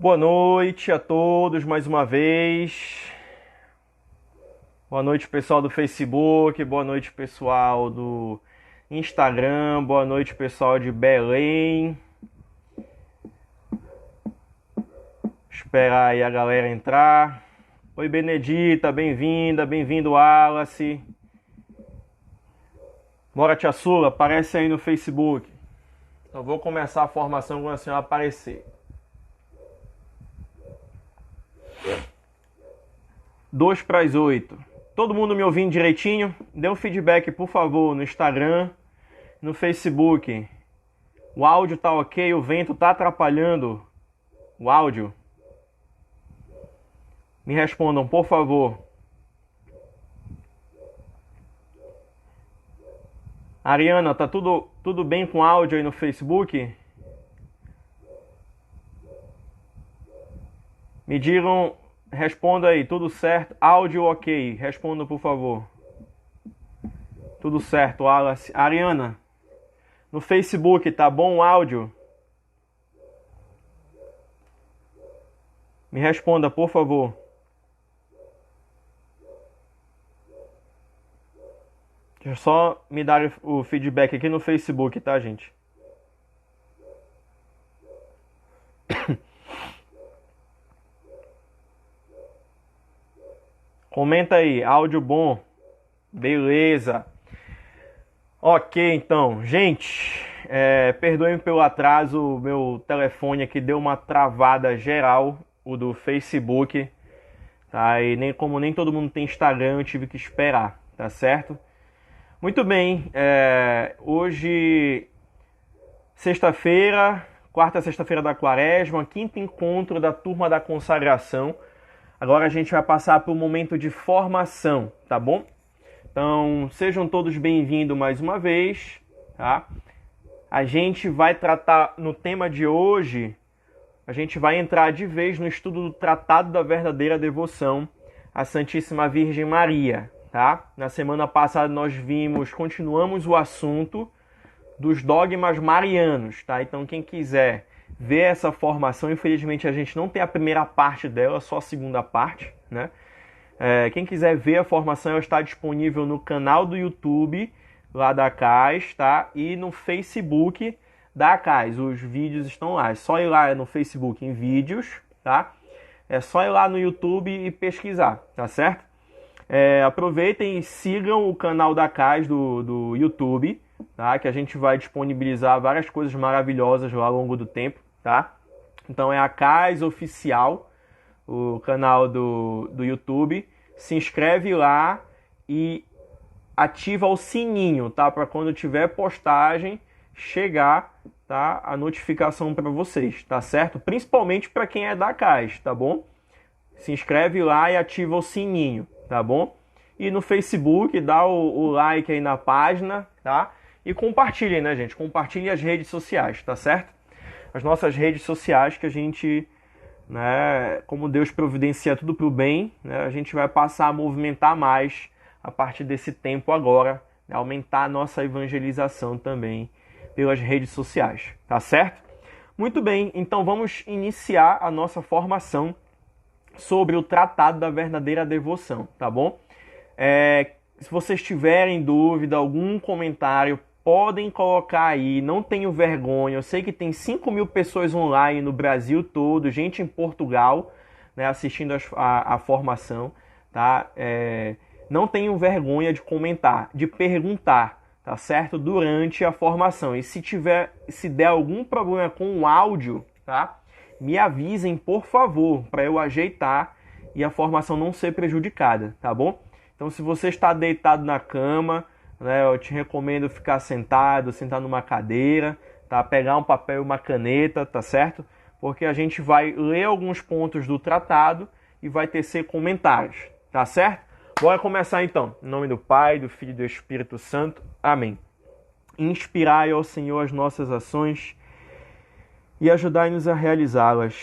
Boa noite a todos mais uma vez. Boa noite, pessoal do Facebook. Boa noite, pessoal do Instagram. Boa noite, pessoal de Belém. Esperar aí a galera entrar. Oi, Benedita, bem-vinda. Bem-vindo, Wallace. Bora, Tia Sula, aparece aí no Facebook. Eu vou começar a formação quando a senhora aparecer. 2 para as 8. Todo mundo me ouvindo direitinho? Dê um feedback, por favor, no Instagram, no Facebook. O áudio tá ok? O vento tá atrapalhando o áudio? Me respondam, por favor. Ariana, tá tudo bem com o áudio aí no Facebook? Me digam, responda aí, tudo certo? Áudio ok, responda por favor. Tudo certo, Wallace. Ariana, no Facebook tá bom o áudio? Me responda, por favor. Deixa eu só me dar o feedback aqui no Facebook, tá, gente? Comenta aí, áudio bom. Beleza. Ok, então. Gente, perdoem pelo atraso. O meu telefone aqui deu uma travada geral, o do Facebook. Tá? E nem todo mundo tem Instagram, eu tive que esperar, tá certo? Muito bem, hoje, sexta-feira, quarta sexta-feira da quaresma, quinto encontro da turma da consagração. Agora a gente vai passar para o momento de formação, tá bom? Então, sejam todos bem-vindos mais uma vez, tá? A gente vai tratar, no tema de hoje, a gente vai entrar de vez no estudo do Tratado da Verdadeira Devoção à Santíssima Virgem Maria, tá? Na semana passada nós continuamos o assunto dos dogmas marianos, tá? Então quem quiser ver essa formação, infelizmente a gente não tem a primeira parte dela, só a segunda parte, né? Quem quiser ver a formação, ela está disponível no canal do YouTube lá da CAS, tá? E no Facebook da CAS, os vídeos estão lá. É só ir lá no Facebook em vídeos, tá? É só ir lá no YouTube e pesquisar, tá certo? Aproveitem e sigam o canal da CAS do YouTube, tá? Que a gente vai disponibilizar várias coisas maravilhosas lá ao longo do tempo, tá? Então é a CAS Oficial, o canal do YouTube. Se inscreve lá e ativa o sininho, tá? Para quando tiver postagem chegar, tá? A notificação para vocês, tá certo? Principalmente para quem é da CAS, tá bom? Se inscreve lá e ativa o sininho, tá bom? E no Facebook, dá o like aí na página, tá? E compartilhem, né, gente? Compartilhem as redes sociais, tá certo? As nossas redes sociais que a gente, né, como Deus providencia tudo pro bem, né, a gente vai passar a movimentar mais a partir desse tempo agora, né, aumentar a nossa evangelização também pelas redes sociais, tá certo? Muito bem, então vamos iniciar a nossa formação sobre o Tratado da Verdadeira Devoção, tá bom? Se vocês tiverem dúvida, algum comentário, podem colocar aí, não tenho vergonha. Eu sei que tem 5.000 pessoas online no Brasil todo, gente em Portugal, né, assistindo a formação, tá? Não tenham vergonha de comentar, de perguntar, tá certo? Durante a formação. E se der algum problema com o áudio, tá? Me avisem, por favor, para eu ajeitar e a formação não ser prejudicada, tá bom? Então, se você está deitado na cama, né, eu te recomendo ficar sentado, sentar numa cadeira, tá? Pegar um papel e uma caneta, tá certo? Porque a gente vai ler alguns pontos do tratado e vai tecer comentários, tá certo? Bora começar então. Em nome do Pai, do Filho e do Espírito Santo. Amém. Inspirai, ó Senhor, as nossas ações e ajudai-nos a realizá-las.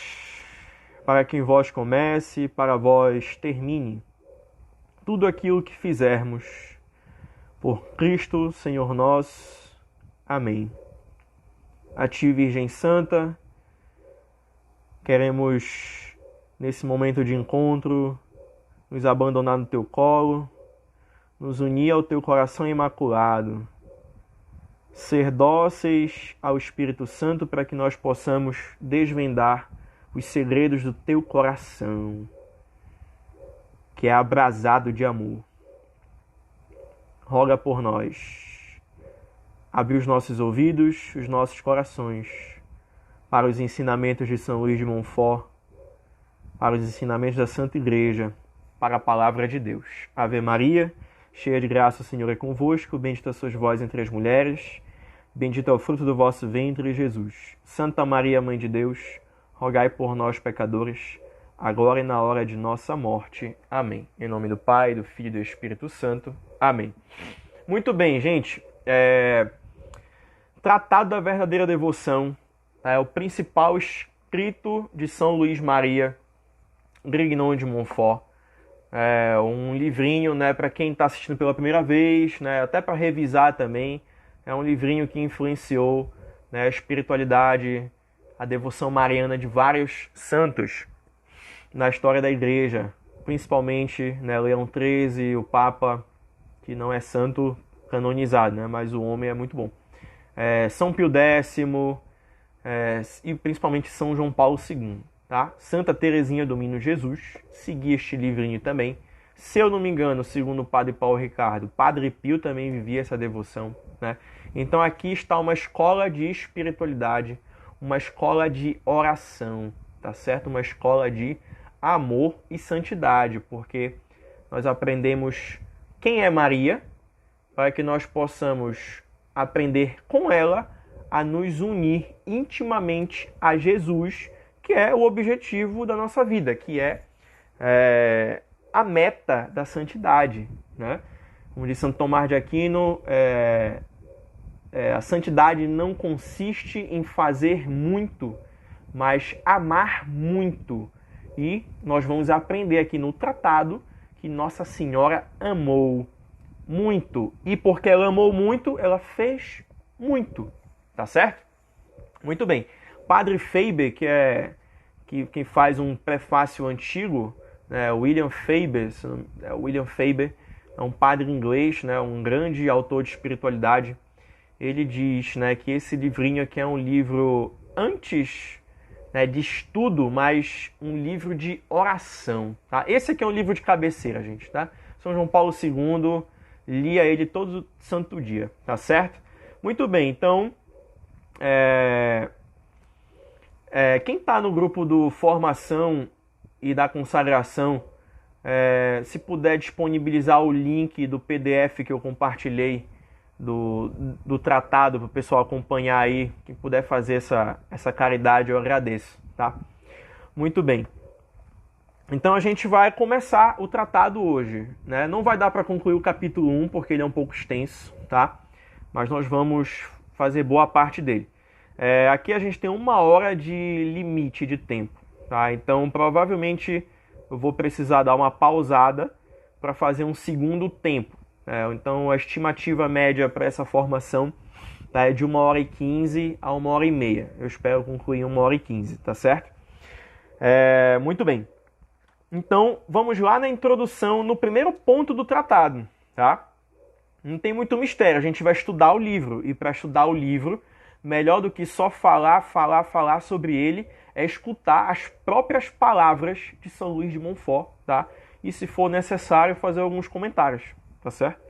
Para que em vós comece e para vós termine tudo aquilo que fizermos. Por Cristo, Senhor nosso. Amém. A ti, Virgem Santa, Queremos, nesse momento de encontro, nos abandonar no Teu colo, nos unir ao Teu coração imaculado, ser dóceis ao Espírito Santo para que nós possamos desvendar os segredos do Teu coração, que é abrasado de amor. Roga por nós. Abre os nossos ouvidos, os nossos corações, para os ensinamentos de São Luís de Montfort, para os ensinamentos da Santa Igreja, para a Palavra de Deus. Ave Maria, cheia de graça, o Senhor é convosco, bendita sois vós entre as mulheres, bendito é o fruto do vosso ventre, Jesus. Santa Maria, Mãe de Deus, rogai por nós, pecadores, agora e na hora de nossa morte. Amém. Em nome do Pai, do Filho e do Espírito Santo. Amém. Muito bem, gente. Tratado da Verdadeira Devoção é o principal escrito de São Luís Maria Grignon de Montfort. É um livrinho, né, para quem está assistindo pela primeira vez, né, até para revisar também. É um livrinho que influenciou, né, a espiritualidade, a devoção mariana de vários santos na história da Igreja, principalmente, né, Leão XIII, o Papa, que não é santo canonizado, né, mas o homem é muito bom. São Pio X e principalmente São João Paulo II. Tá? Santa Teresinha do Menino Jesus, segui este livrinho também. Se eu não me engano, segundo o Padre Paulo Ricardo, Padre Pio também vivia essa devoção. Né? Então aqui está uma escola de espiritualidade, uma escola de oração, tá certo? Uma escola de amor e santidade, porque nós aprendemos quem é Maria, para que nós possamos aprender com ela a nos unir intimamente a Jesus, que é o objetivo da nossa vida, que é a meta da santidade. Né? Como diz Santo Tomás de Aquino, a santidade não consiste em fazer muito, mas amar muito. E nós vamos aprender aqui no tratado que Nossa Senhora amou muito. E porque ela amou muito, ela fez muito. Tá certo? Muito bem. Padre Faber, que faz um prefácio antigo, né, William Faber é um padre inglês, né, um grande autor de espiritualidade. Ele diz, né, que esse livrinho aqui é um livro antes, né, de estudo, mas um livro de oração. Tá? Esse aqui é um livro de cabeceira, gente. Tá? São João Paulo II lia ele todo santo dia. Tá certo? Muito bem, então... quem está no grupo do Formação e da Consagração, se puder disponibilizar o link do PDF que eu compartilhei do tratado para o pessoal acompanhar aí, quem puder fazer essa caridade, eu agradeço, tá? Muito bem. Então a gente vai começar o tratado hoje, né? Não vai dar para concluir o capítulo 1 porque ele é um pouco extenso, tá? Mas nós vamos fazer boa parte dele. Aqui a gente tem 1 hora de limite de tempo, tá? Então provavelmente eu vou precisar dar uma pausada para fazer um segundo tempo. Então a estimativa média para essa formação, tá, é de 1h15 a 1h30. Eu espero concluir em 1h15, tá certo? Muito bem. Então vamos lá na introdução, no primeiro ponto do tratado, tá? Não tem muito mistério, a gente vai estudar o livro. E para estudar o livro, melhor do que só falar sobre ele, é escutar as próprias palavras de São Luís de Montfort, tá? E se for necessário, fazer alguns comentários, tá certo?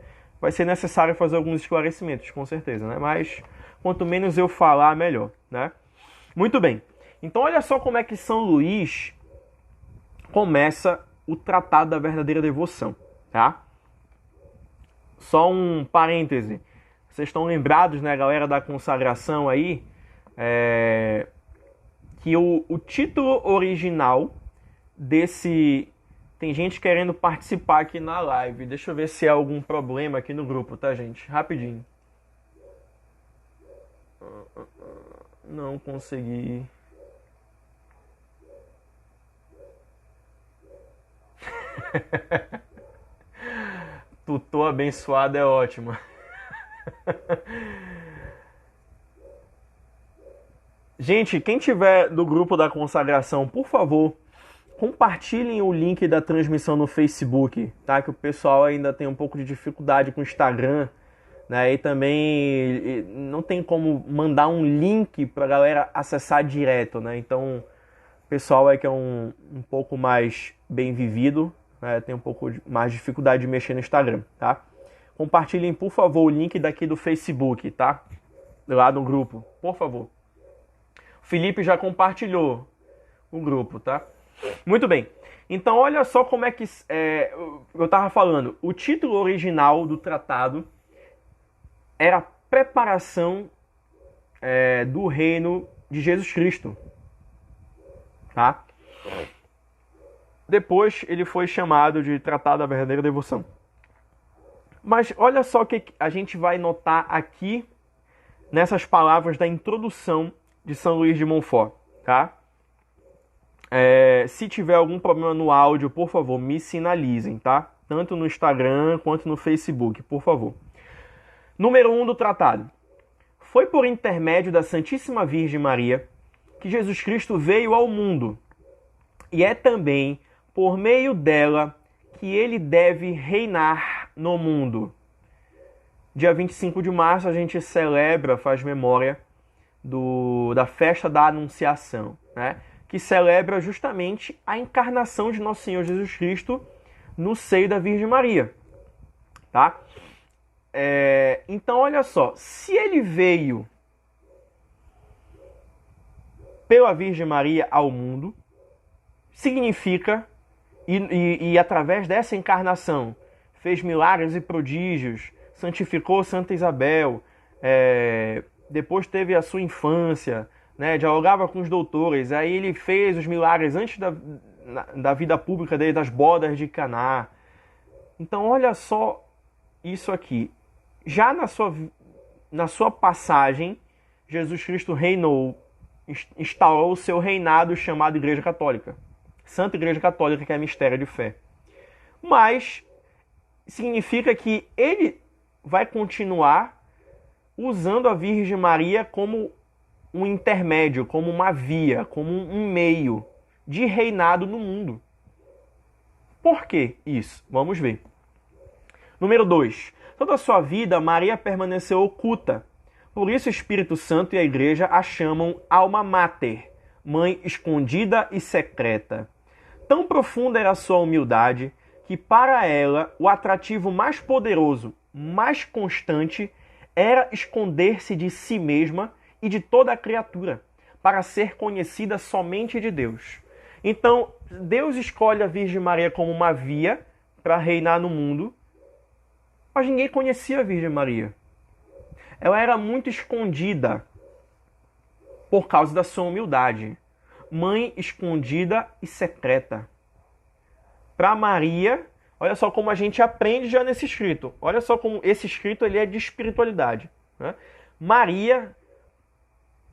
Vai ser necessário fazer alguns esclarecimentos, com certeza, né? Mas quanto menos eu falar, melhor, né? Muito bem. Então olha só como é que São Luís começa o Tratado da Verdadeira Devoção, tá? Só um parêntese. Vocês estão lembrados, né, galera da consagração aí, que o título original desse... Tem gente querendo participar aqui na live. Deixa eu ver se há algum problema aqui no grupo, tá, gente? Rapidinho. Não consegui. Tutor abençoado é ótimo. Gente, quem tiver do grupo da consagração, por favor, compartilhem o link da transmissão no Facebook, tá? Que o pessoal ainda tem um pouco de dificuldade com o Instagram, né? E também não tem como mandar um link pra galera acessar direto, né? Então, o pessoal que é um pouco mais bem vivido, né? Tem um pouco mais dificuldade de mexer no Instagram, tá? Compartilhem, por favor, o link daqui do Facebook, tá? Lá no grupo, por favor. O Felipe já compartilhou o grupo, tá? Muito bem. Então, olha só como é que eu estava falando. O título original do tratado era Preparação do Reino de Jesus Cristo. Tá? Depois ele foi chamado de Tratado da Verdadeira Devoção. Mas olha só o que a gente vai notar aqui nessas palavras da introdução de São Luís de Montfort, tá? Se tiver algum problema no áudio, por favor, me sinalizem, tá? Tanto no Instagram quanto no Facebook, por favor. Número 1 do tratado. Foi por intermédio da Santíssima Virgem Maria que Jesus Cristo veio ao mundo. E é também por meio dela que ele deve reinar no mundo. Dia 25 de março a gente celebra, faz memória da festa da Anunciação, né? Que celebra justamente a encarnação de Nosso Senhor Jesus Cristo no seio da Virgem Maria. Tá? Então, olha só, se ele veio pela Virgem Maria ao mundo, significa, e através dessa encarnação, fez milagres e prodígios, santificou Santa Isabel, depois teve a sua infância, né, dialogava com os doutores, aí ele fez os milagres antes da vida pública dele, das bodas de Caná. Então olha só isso aqui. Já na sua passagem, Jesus Cristo reinou, instaurou o seu reinado chamado Igreja Católica. Santa Igreja Católica, que é mistério de fé. Mas significa que ele vai continuar usando a Virgem Maria como um intermédio, como uma via, como um meio de reinado no mundo. Por que isso? Vamos ver. Número 2. Toda a sua vida, Maria permaneceu oculta. Por isso o Espírito Santo e a Igreja a chamam Alma Mater, mãe escondida e secreta. Tão profunda era a sua humildade que para ela o atrativo mais poderoso, mais constante, era esconder-se de si mesma e de toda a criatura, para ser conhecida somente de Deus. Então, Deus escolhe a Virgem Maria como uma via para reinar no mundo, mas ninguém conhecia a Virgem Maria. Ela era muito escondida por causa da sua humildade. Mãe escondida e secreta. Para Maria, olha só como a gente aprende já nesse escrito. Olha só como esse escrito ele é de espiritualidade, né? Maria,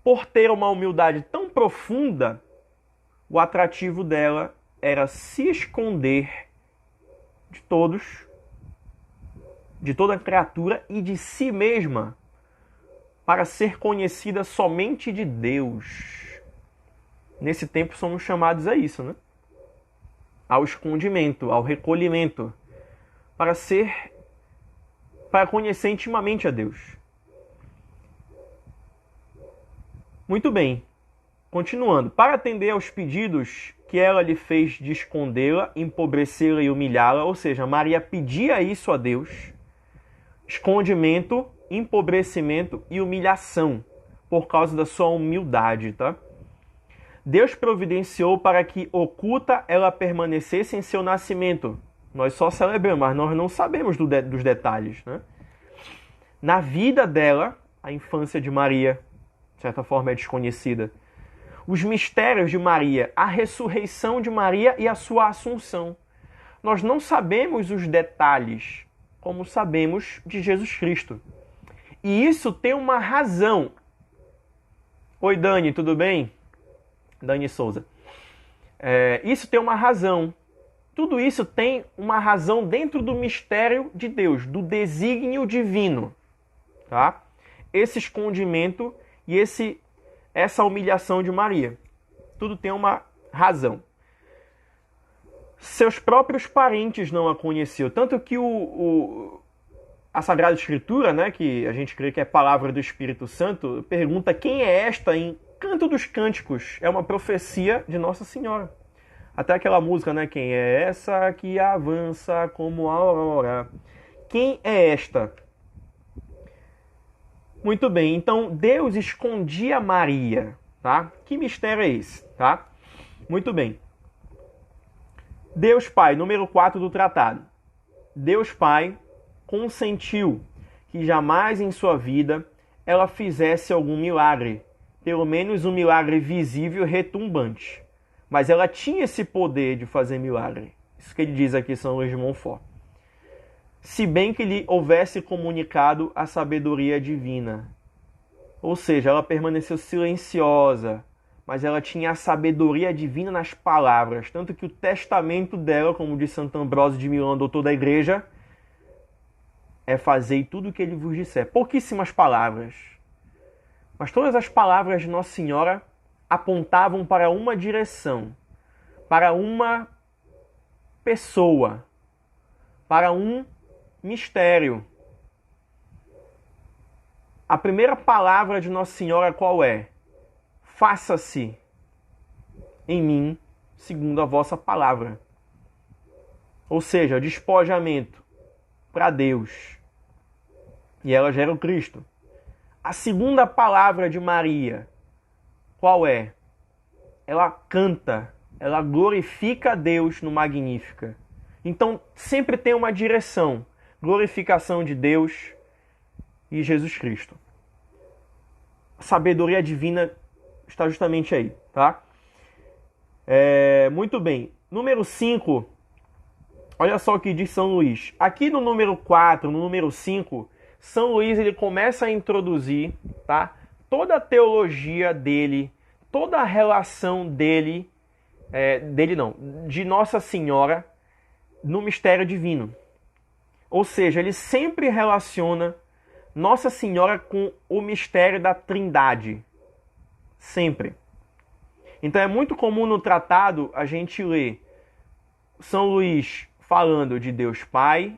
por ter uma humildade tão profunda, o atrativo dela era se esconder de todos, de toda criatura e de si mesma, para ser conhecida somente de Deus. Nesse tempo somos chamados a isso, né? Ao escondimento, ao recolhimento, para conhecer intimamente a Deus. Muito bem. Continuando. Para atender aos pedidos que ela lhe fez de escondê-la, empobrecê-la e humilhá-la, ou seja, Maria pedia isso a Deus, escondimento, empobrecimento e humilhação, por causa da sua humildade, tá? Deus providenciou para que oculta ela permanecesse em seu nascimento. Nós só celebramos, mas nós não sabemos dos detalhes, né? Na vida dela, a infância de Maria, de certa forma, é desconhecida. Os mistérios de Maria, a ressurreição de Maria e a sua assunção. Nós não sabemos os detalhes, como sabemos de Jesus Cristo. E isso tem uma razão. Oi, Dani, tudo bem? Dani Souza. Isso tem uma razão. Tudo isso tem uma razão dentro do mistério de Deus, do desígnio divino. Tá? Esse escondimento e esse essa humilhação de Maria? Tudo tem uma razão. Seus próprios parentes não a conheciam, tanto que a Sagrada Escritura, né, que a gente crê que é palavra do Espírito Santo, pergunta quem é esta em Canto dos Cânticos. É uma profecia de Nossa Senhora. Até aquela música, né? Quem é essa que avança como a aurora? Quem é esta? Muito bem, então Deus escondia Maria, tá? Que mistério é esse, tá? Muito bem. Deus Pai, número 4 do tratado. Deus Pai consentiu que jamais em sua vida ela fizesse algum milagre, pelo menos um milagre visível e retumbante. Mas ela tinha esse poder de fazer milagre. Isso que ele diz aqui em São Luís de Montfort. Se bem que lhe houvesse comunicado a sabedoria divina. Ou seja, ela permaneceu silenciosa, mas ela tinha a sabedoria divina nas palavras. Tanto que o testamento dela, como diz Santo Ambrósio de Milão, doutor da igreja, é fazei tudo o que ele vos disser. Pouquíssimas palavras. Mas todas as palavras de Nossa Senhora apontavam para uma direção, para uma pessoa, para um mistério. A primeira palavra de Nossa Senhora qual é? Faça-se em mim segundo a vossa palavra. Ou seja, despojamento para Deus. E ela gera o Cristo. A segunda palavra de Maria, qual é? Ela canta, ela glorifica a Deus no Magnífica. Então, sempre tem uma direção. Glorificação de Deus e Jesus Cristo. A sabedoria divina está justamente aí, tá? Muito bem. Número 5, olha só o que diz São Luís. Aqui no número 4, no número 5, São Luís ele começa a introduzir, tá, toda a teologia dele, toda a relação de Nossa Senhora no mistério divino. Ou seja, ele sempre relaciona Nossa Senhora com o mistério da Trindade. Sempre. Então é muito comum no tratado a gente ler São Luís falando de Deus Pai,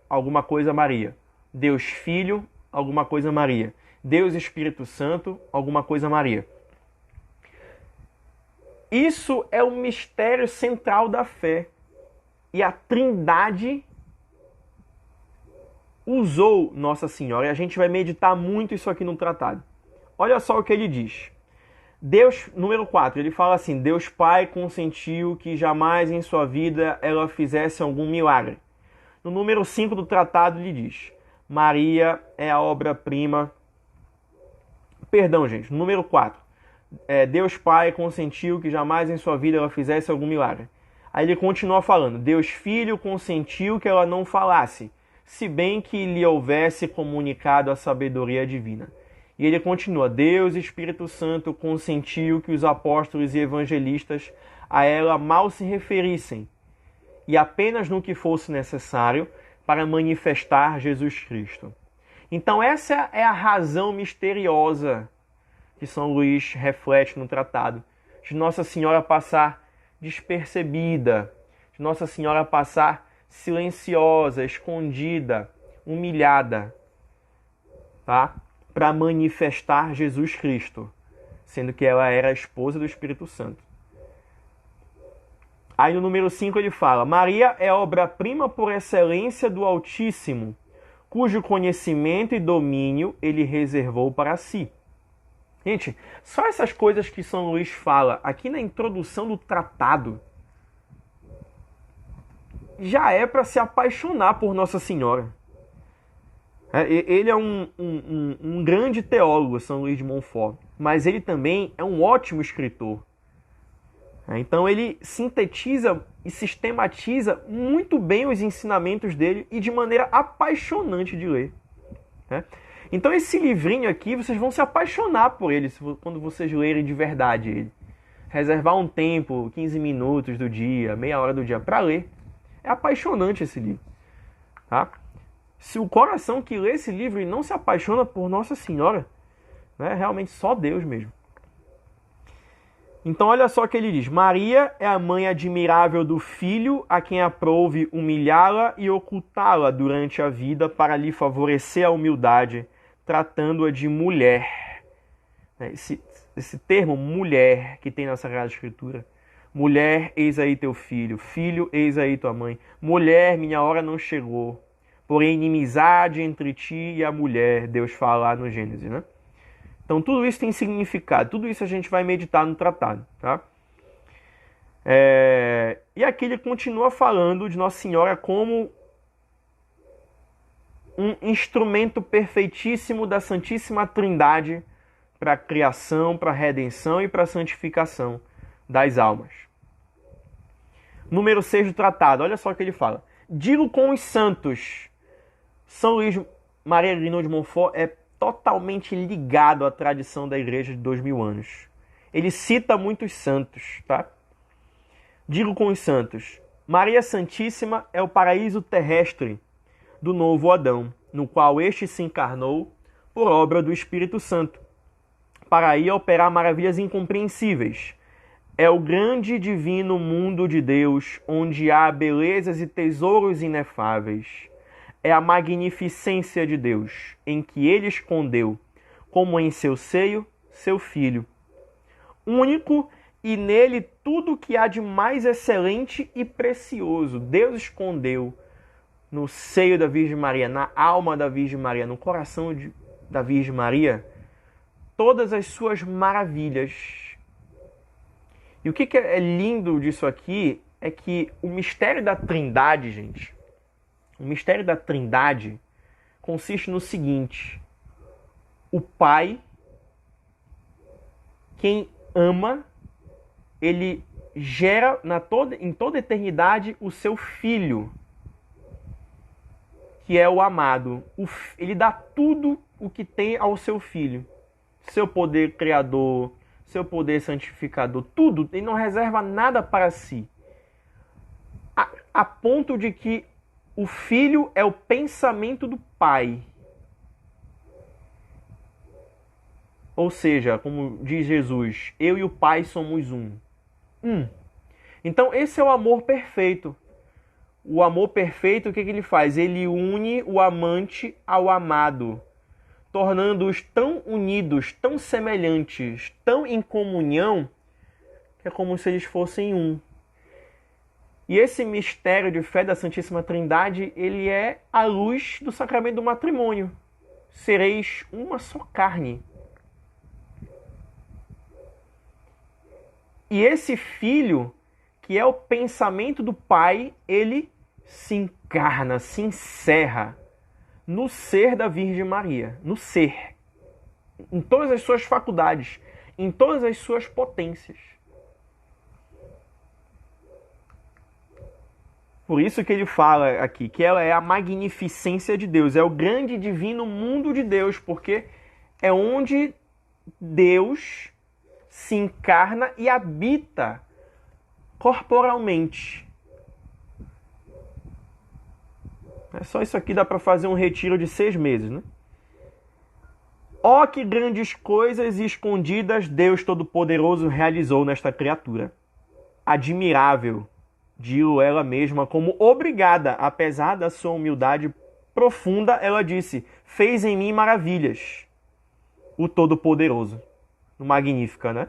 alguma coisa Maria. Deus Filho, alguma coisa Maria. Deus Espírito Santo, alguma coisa Maria. Isso é o mistério central da fé. E a Trindade usou Nossa Senhora. E a gente vai meditar muito isso aqui no tratado. Olha só o que ele diz. Deus, número 4, ele fala assim: Deus Pai consentiu que jamais em sua vida ela fizesse algum milagre. No número 5 do tratado ele diz: Maria é a obra-prima. Perdão, gente. Número 4. Deus Pai consentiu que jamais em sua vida ela fizesse algum milagre. Aí ele continua falando: Deus Filho consentiu que ela não falasse, se bem que lhe houvesse comunicado a sabedoria divina. E ele continua: Deus Espírito Santo consentiu que os apóstolos e evangelistas a ela mal se referissem, e apenas no que fosse necessário para manifestar Jesus Cristo. Então essa é a razão misteriosa que São Luís reflete no tratado, de Nossa Senhora passar despercebida, de Nossa Senhora passar silenciosa, escondida, humilhada, tá? Para manifestar Jesus Cristo, sendo que ela era a esposa do Espírito Santo. Aí no número 5 ele fala: Maria é obra-prima por excelência do Altíssimo, cujo conhecimento e domínio ele reservou para si. Gente, só essas coisas que São Luís fala aqui na introdução do tratado já é para se apaixonar por Nossa Senhora. Ele é um grande teólogo, São Luís de Montfort, mas ele também é um ótimo escritor. Então ele sintetiza e sistematiza muito bem os ensinamentos dele e de maneira apaixonante de ler. Então esse livrinho aqui, vocês vão se apaixonar por ele quando vocês lerem de verdade ele. Reservar um tempo, 15 minutos do dia, meia hora do dia para ler. É apaixonante esse livro. Tá? Se o coração que lê esse livro e não se apaixona por Nossa Senhora, né, realmente só Deus mesmo. Então olha só o que ele diz. Maria é a mãe admirável do filho, a quem aprouve humilhá-la e ocultá-la durante a vida para lhe favorecer a humildade, tratando-a de mulher. Esse termo mulher que tem na Sagrada Escritura. Mulher, eis aí teu filho. Filho, eis aí tua mãe. Mulher, minha hora não chegou. Porém, inimizade entre ti e a mulher, Deus fala lá no Gênesis, né? Então, tudo isso tem significado. Tudo isso a gente vai meditar no tratado, tá? E aqui ele continua falando de Nossa Senhora como um instrumento perfeitíssimo da Santíssima Trindade para a criação, para a redenção e para a santificação das almas. Número 6 do tratado, olha só o que ele fala. Digo com os santos. São Luís Maria Grignon de Montfort é totalmente ligado à tradição da igreja de 2000 anos. Ele cita muitos santos, tá? Digo com os santos. Maria Santíssima é o paraíso terrestre do novo Adão, no qual este se encarnou por obra do Espírito Santo, para aí operar maravilhas incompreensíveis. É o grande divino mundo de Deus, onde há belezas e tesouros inefáveis. É a magnificência de Deus, em que ele escondeu, como em seu seio, seu Filho. Único e nele tudo que há de mais excelente e precioso. Deus escondeu no seio da Virgem Maria, na alma da Virgem Maria, no coração da Virgem Maria, todas as suas maravilhas. E o que é lindo disso aqui é que o mistério da Trindade, gente, o mistério da Trindade consiste no seguinte: o Pai, quem ama, ele gera em toda a eternidade o seu Filho, que é o amado. Ele dá tudo o que tem ao seu Filho. Seu poder criador, seu poder santificador, tudo. Ele não reserva nada para si. A ponto de que o Filho é o pensamento do Pai. Ou seja, como diz Jesus, eu e o Pai somos um. Então esse é o amor perfeito. O amor perfeito, o que ele faz? Ele une o amante ao amado, tornando-os tão unidos, tão semelhantes, tão em comunhão, que é como se eles fossem um. E esse mistério de fé da Santíssima Trindade, ele é a luz do sacramento do matrimônio. Sereis uma só carne. E esse Filho, que é o pensamento do Pai, ele se encarna, se encerra no ser da Virgem Maria, no ser, em todas as suas faculdades, em todas as suas potências. Por isso que ele fala aqui que ela é a magnificência de Deus, é o grande divino mundo de Deus, porque é onde Deus se encarna e habita corporalmente. É só isso aqui, dá para fazer um retiro de 6 meses, né? Ó, que grandes coisas escondidas Deus Todo-Poderoso realizou nesta criatura. Admirável, digo ela mesma, como obrigada, apesar da sua humildade profunda, ela disse, fez em mim maravilhas, o Todo-Poderoso. No Magnífica, né?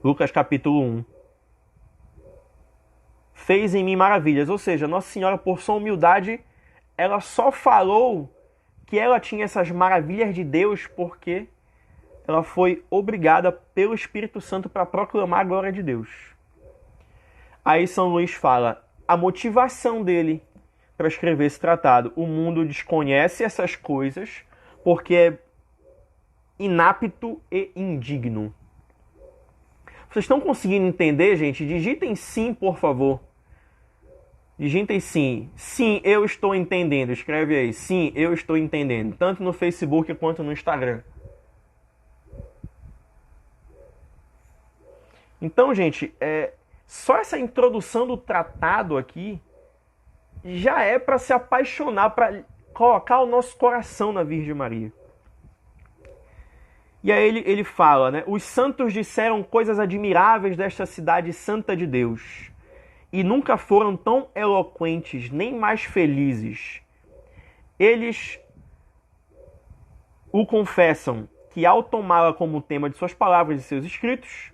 Lucas capítulo 1. Fez em mim maravilhas, ou seja, Nossa Senhora, por sua humildade, ela só falou que ela tinha essas maravilhas de Deus porque ela foi obrigada pelo Espírito Santo para proclamar a glória de Deus. Aí São Luís fala a motivação dele para escrever esse tratado. O mundo desconhece essas coisas porque é inapto e indigno. Vocês estão conseguindo entender, gente? Digitem sim, por favor. Digitem sim. Sim, eu estou entendendo. Escreve aí. Sim, eu estou entendendo. Tanto no Facebook quanto no Instagram. Então, gente, só essa introdução do tratado aqui já é para se apaixonar, para colocar o nosso coração na Virgem Maria. E aí ele fala, né? Os santos disseram coisas admiráveis desta cidade santa de Deus, e nunca foram tão eloquentes, nem mais felizes. Eles o confessam que ao tomá-la como tema de suas palavras e seus escritos,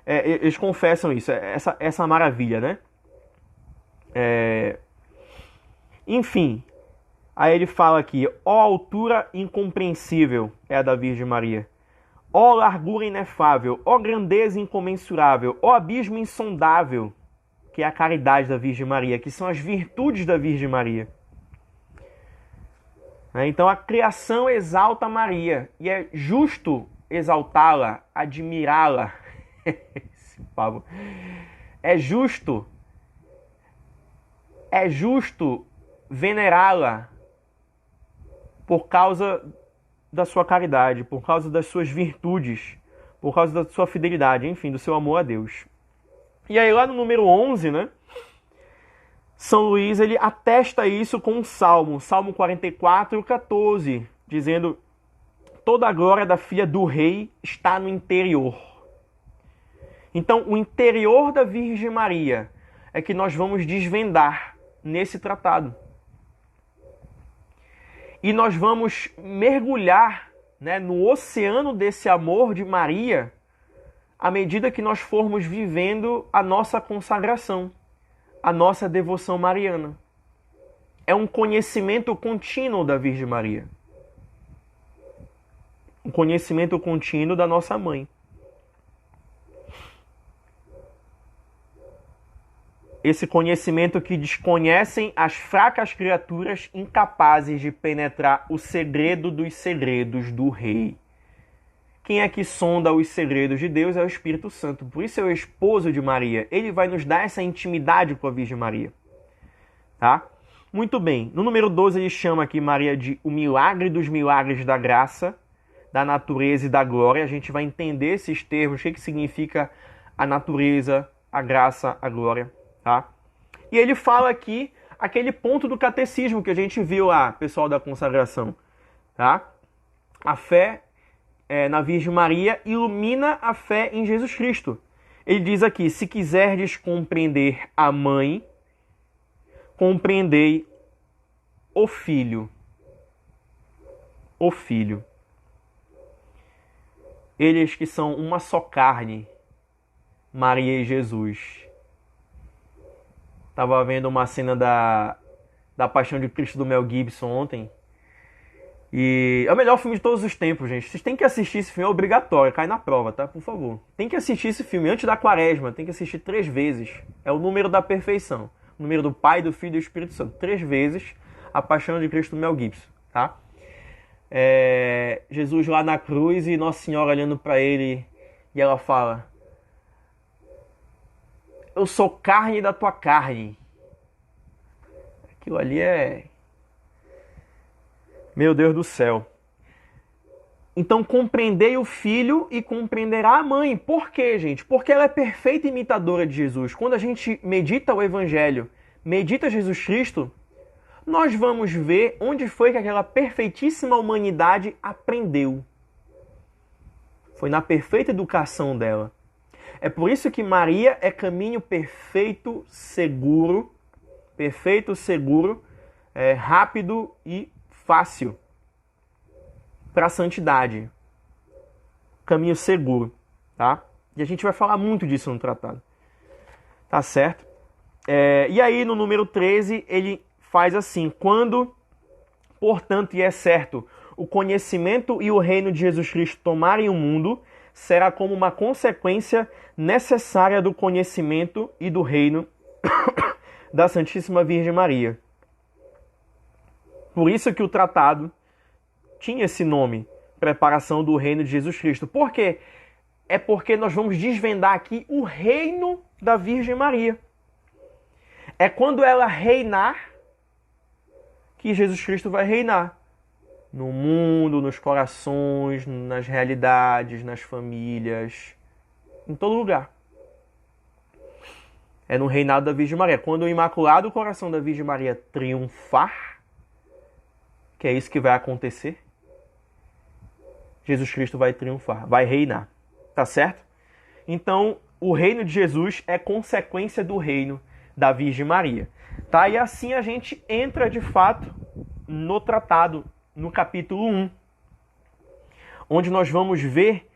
eles confessam isso, essa maravilha, né? Enfim, aí ele fala aqui, ó altura incompreensível é a da Virgem Maria, ó largura inefável, ó grandeza incomensurável, ó abismo insondável, que é a caridade da Virgem Maria, que são as virtudes da Virgem Maria. Então a criação exalta Maria, e é justo exaltá-la, admirá-la. Esse pavo. É justo venerá-la por causa da sua caridade, por causa das suas virtudes, por causa da sua fidelidade, enfim, do seu amor a Deus. E aí lá no número 11, né? São Luís, ele atesta isso com um salmo, Salmo 44, 14, dizendo: toda a glória da filha do rei está no interior. Então, o interior da Virgem Maria é que nós vamos desvendar nesse tratado. E nós vamos mergulhar, né, no oceano desse amor de Maria à medida que nós formos vivendo a nossa consagração, a nossa devoção mariana. É um conhecimento contínuo da Virgem Maria. Um conhecimento contínuo da nossa mãe. Esse conhecimento que desconhecem as fracas criaturas incapazes de penetrar o segredo dos segredos do Rei. Quem é que sonda os segredos de Deus é o Espírito Santo. Por isso é o esposo de Maria. Ele vai nos dar essa intimidade com a Virgem Maria. Tá? Muito bem. No número 12 ele chama aqui Maria de o milagre dos milagres da graça, da natureza e da glória. A gente vai entender esses termos, o que significa a natureza, a graça, a glória. Tá? E ele fala aqui aquele ponto do catecismo que a gente viu lá, pessoal da consagração. Tá? A fé na Virgem Maria ilumina a fé em Jesus Cristo. Ele diz aqui, se quiserdes compreender a mãe, compreendei o filho. O filho. Eles que são uma só carne, Maria e Jesus. Estava vendo uma cena da Paixão de Cristo do Mel Gibson ontem. E é o melhor filme de todos os tempos, gente. Vocês têm que assistir esse filme, é obrigatório, cai na prova, tá? Por favor. Tem que assistir esse filme antes da quaresma, tem que assistir 3 vezes. É o número da perfeição. O número do Pai, do Filho e do Espírito Santo. 3 vezes a Paixão de Cristo do Mel Gibson, tá? Jesus lá na cruz e Nossa Senhora olhando para ele e ela fala: eu sou carne da tua carne. Aquilo ali é... Meu Deus do céu. Então compreendei o filho e compreenderá a mãe. Por quê, gente? Porque ela é perfeita imitadora de Jesus. Quando a gente medita o Evangelho, medita Jesus Cristo, nós vamos ver onde foi que aquela perfeitíssima humanidade aprendeu. Foi na perfeita educação dela. É por isso que Maria é caminho perfeito, seguro, rápido e fácil para a santidade. Caminho seguro, tá? E a gente vai falar muito disso no tratado. Tá certo? E aí, no número 13, ele faz assim: quando, portanto, e é certo, o conhecimento e o reino de Jesus Cristo tomarem o mundo, será como uma consequência necessária do conhecimento e do reino da Santíssima Virgem Maria. Por isso que o tratado tinha esse nome, Preparação do Reino de Jesus Cristo. Por quê? É porque nós vamos desvendar aqui o reino da Virgem Maria. É quando ela reinar que Jesus Cristo vai reinar. No mundo, nos corações, nas realidades, nas famílias, em todo lugar. É no reinado da Virgem Maria. Quando o Imaculado Coração da Virgem Maria triunfar, que é isso que vai acontecer, Jesus Cristo vai triunfar, vai reinar. Tá certo? Então, o reino de Jesus é consequência do reino da Virgem Maria. Tá? E assim a gente entra de fato no tratado, no capítulo 1, onde nós vamos ver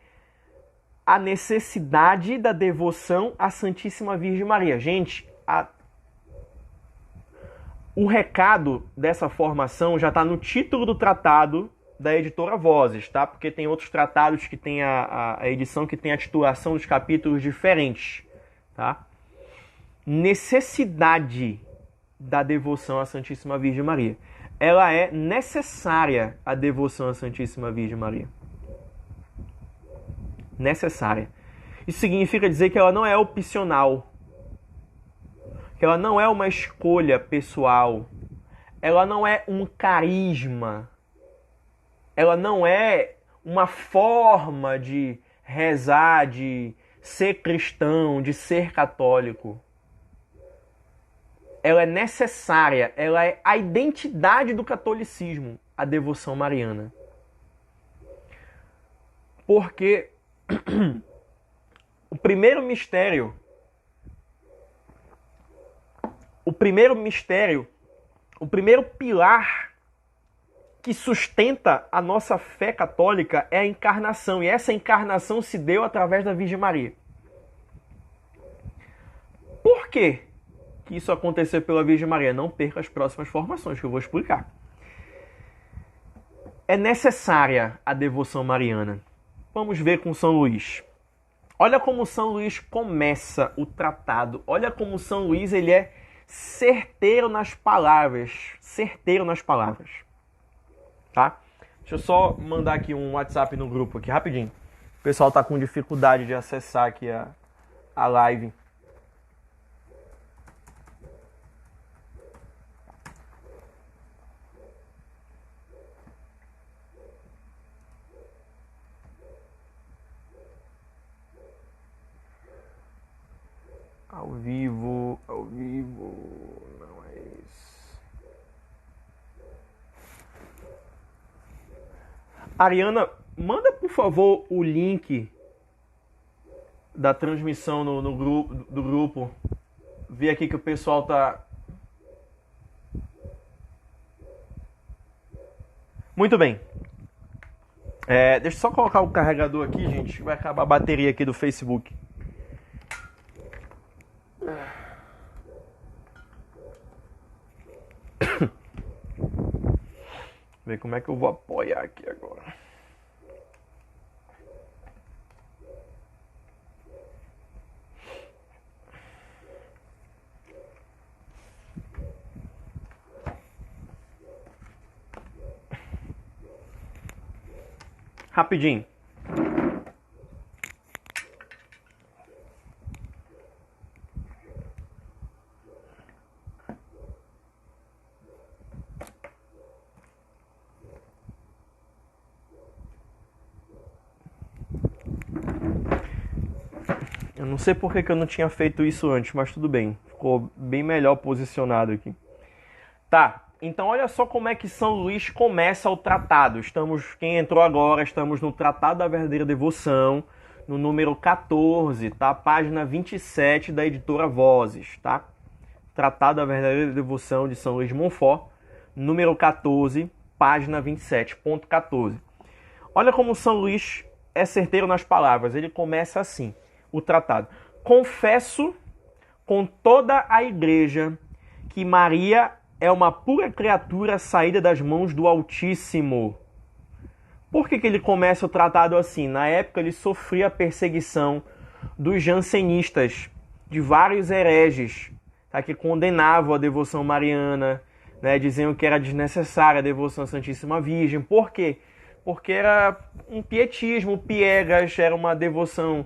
a necessidade da devoção à Santíssima Virgem Maria. Gente, o recado dessa formação já está no título do tratado da editora Vozes, tá? Porque tem outros tratados que tem a edição que tem a titulação dos capítulos diferentes, tá? Necessidade da devoção à Santíssima Virgem Maria. Ela é necessária, a devoção à Santíssima Virgem Maria. Necessária. Isso significa dizer que ela não é opcional, que ela não é uma escolha pessoal, ela não é um carisma, ela não é uma forma de rezar, de ser cristão, de ser católico. Ela é necessária, ela é a identidade do catolicismo, a devoção mariana. Porque o primeiro mistério, o primeiro pilar que sustenta a nossa fé católica é a encarnação. E essa encarnação se deu através da Virgem Maria. Por quê que isso aconteceu pela Virgem Maria? Não perca as próximas formações que eu vou explicar. É necessária a devoção mariana. Vamos ver com São Luís. Olha como São Luís começa o tratado. Olha como São Luís ele é certeiro nas palavras. Certeiro nas palavras. Tá? Deixa eu só mandar aqui um WhatsApp no grupo aqui, rapidinho. O pessoal tá com dificuldade de acessar aqui a live. Ao vivo, não é isso. Ariana, manda por favor o link da transmissão no grupo, do grupo. Vi aqui que o pessoal tá... Muito bem. Deixa eu só colocar o carregador aqui, gente. Vai acabar a bateria aqui do Facebook. Ver como é que eu vou apoiar aqui agora. Rapidinho. Eu não sei por que eu não tinha feito isso antes, mas tudo bem. Ficou bem melhor posicionado aqui. Tá, então olha só como é que São Luís começa o tratado. Quem entrou agora, estamos no Tratado da Verdadeira Devoção, no número 14, tá? Página 27 da editora Vozes, tá? Tratado da Verdadeira Devoção de São Luís de Montfort, número 14, página 27, ponto 14. Olha como São Luís é certeiro nas palavras. Ele começa assim, o tratado. Confesso com toda a igreja que Maria é uma pura criatura saída das mãos do Altíssimo. Por que ele começa o tratado assim? Na época ele sofria a perseguição dos jansenistas, de vários hereges, tá, que condenavam a devoção mariana, né, diziam que era desnecessária a devoção à Santíssima Virgem. Por quê? Porque era um pietismo, piegas, era uma devoção,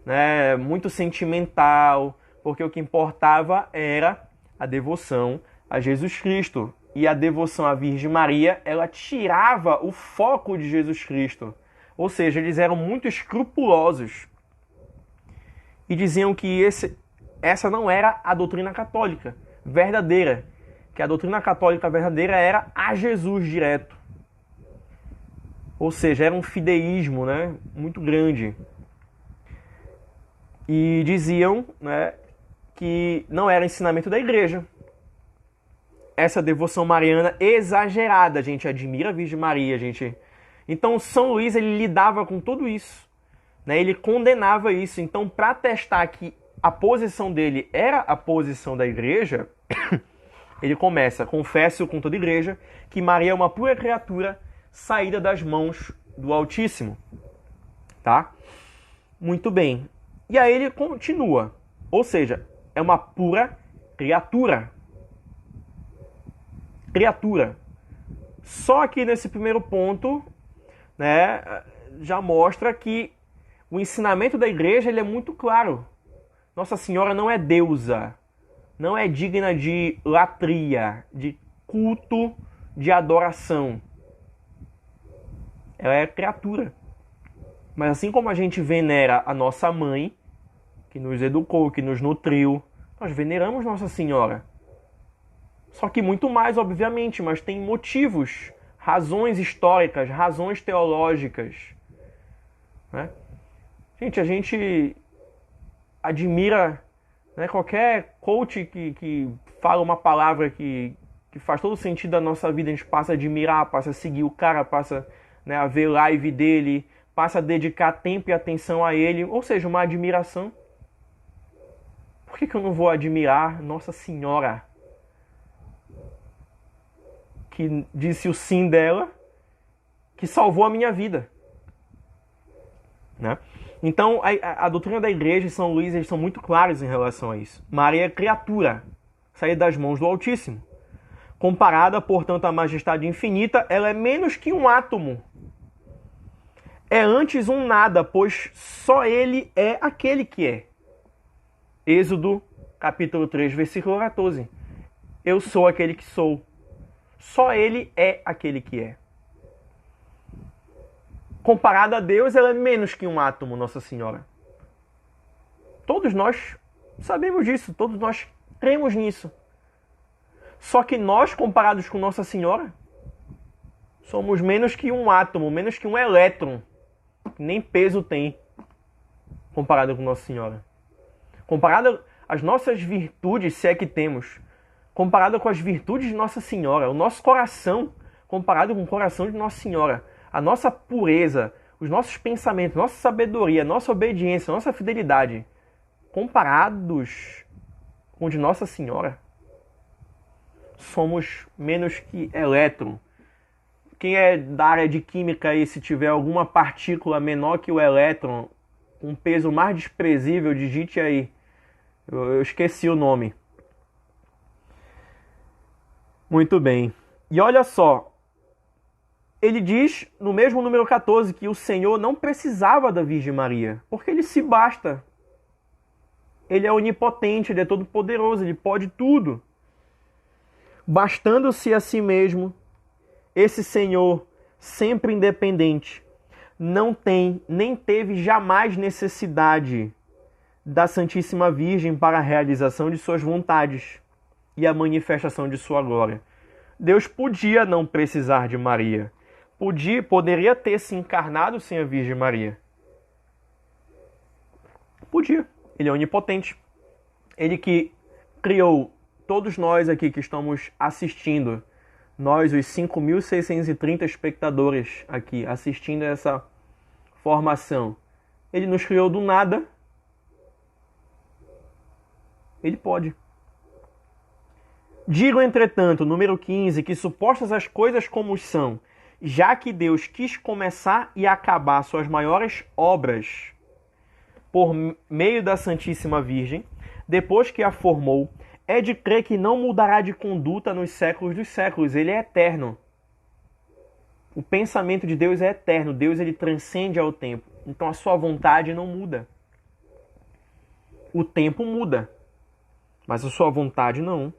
né, muito sentimental, porque o que importava era a devoção a Jesus Cristo. E a devoção à Virgem Maria, ela tirava o foco de Jesus Cristo. Ou seja, eles eram muito escrupulosos. E diziam que essa não era a doutrina católica verdadeira. Que a doutrina católica verdadeira era a Jesus direto. Ou seja, era um fideísmo, né, muito grande. E diziam, né, que não era ensinamento da igreja. Essa devoção mariana exagerada, a gente admira a Virgem Maria, gente. Então São Luís ele lidava com tudo isso, né? Ele condenava isso. Então, para testar que a posição dele era a posição da igreja, ele começa: confesso com toda a igreja que Maria é uma pura criatura saída das mãos do Altíssimo, tá? Muito bem. E aí ele continua, ou seja, é uma pura criatura. Criatura. Só que nesse primeiro ponto, né, já mostra que o ensinamento da igreja ele é muito claro. Nossa Senhora não é deusa, não é digna de latria, de culto, de adoração. Ela é criatura. Mas assim como a gente venera a nossa mãe, que nos educou, que nos nutriu, nós veneramos Nossa Senhora. Só que muito mais, obviamente, mas tem motivos, razões históricas, razões teológicas, né? Gente, a gente admira, né, qualquer coach que fala uma palavra que faz todo sentido da nossa vida, a gente passa a admirar, passa a seguir o cara, passa, né, a ver live dele, passa a dedicar tempo e atenção a ele, ou seja, uma admiração. Por que eu não vou admirar Nossa Senhora, que disse o sim dela, que salvou a minha vida, né? Então, a doutrina da igreja e São Luís, eles são muito claros em relação a isso. Maria é criatura, saída das mãos do Altíssimo. Comparada, portanto, à majestade infinita, ela é menos que um átomo. É antes um nada, pois só ele é aquele que é. Êxodo, capítulo 3, versículo 14. Eu sou aquele que sou. Só ele é aquele que é. Comparada a Deus, ela é menos que um átomo, Nossa Senhora. Todos nós sabemos disso, todos nós cremos nisso. Só que nós, comparados com Nossa Senhora, somos menos que um átomo, menos que um elétron. Nem peso tem, comparado com Nossa Senhora. Comparado às nossas virtudes, se é que temos, comparado com as virtudes de Nossa Senhora, o nosso coração, comparado com o coração de Nossa Senhora, a nossa pureza, os nossos pensamentos, nossa sabedoria, nossa obediência, nossa fidelidade, comparados com o de Nossa Senhora, somos menos que elétron. Quem é da área de química aí, se tiver alguma partícula menor que o elétron, um peso mais desprezível, digite aí. Eu esqueci o nome. Muito bem. E olha só, ele diz no mesmo número 14 que o Senhor não precisava da Virgem Maria, porque ele se basta. Ele é onipotente, ele é todo poderoso, ele pode tudo. Bastando-se a si mesmo, esse Senhor, sempre independente, não tem, nem teve jamais necessidade da Santíssima Virgem para a realização de suas vontades e a manifestação de sua glória. Deus podia não precisar de Maria. Poderia ter se encarnado sem a Virgem Maria. Podia. Ele é onipotente. Ele que criou todos nós aqui que estamos assistindo, nós, os 5.630 espectadores aqui assistindo a essa formação, ele nos criou do nada. Ele pode. Digo, entretanto, número 15, que supostas as coisas como são, já que Deus quis começar e acabar suas maiores obras por meio da Santíssima Virgem, depois que a formou, é de crer que não mudará de conduta nos séculos dos séculos. Ele é eterno. O pensamento de Deus é eterno. Deus, ele transcende ao tempo. Então a sua vontade não muda. O tempo muda, mas a sua vontade não.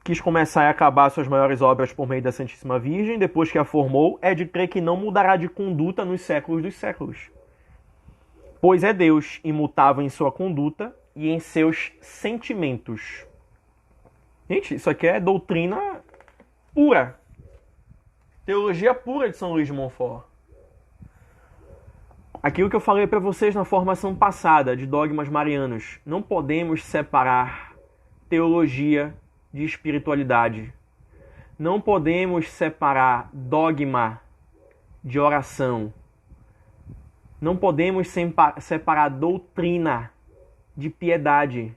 Quis começar e acabar suas maiores obras por meio da Santíssima Virgem, depois que a formou, é de crer que não mudará de conduta nos séculos dos séculos. Pois é Deus imutável em sua conduta e em seus sentimentos. Gente, isso aqui é doutrina pura. Teologia pura de São Luís de Montfort. Aquilo que eu falei para vocês na formação passada de dogmas marianos. Não podemos separar teologia de espiritualidade. Não podemos separar dogma de oração. Não podemos separar doutrina de piedade.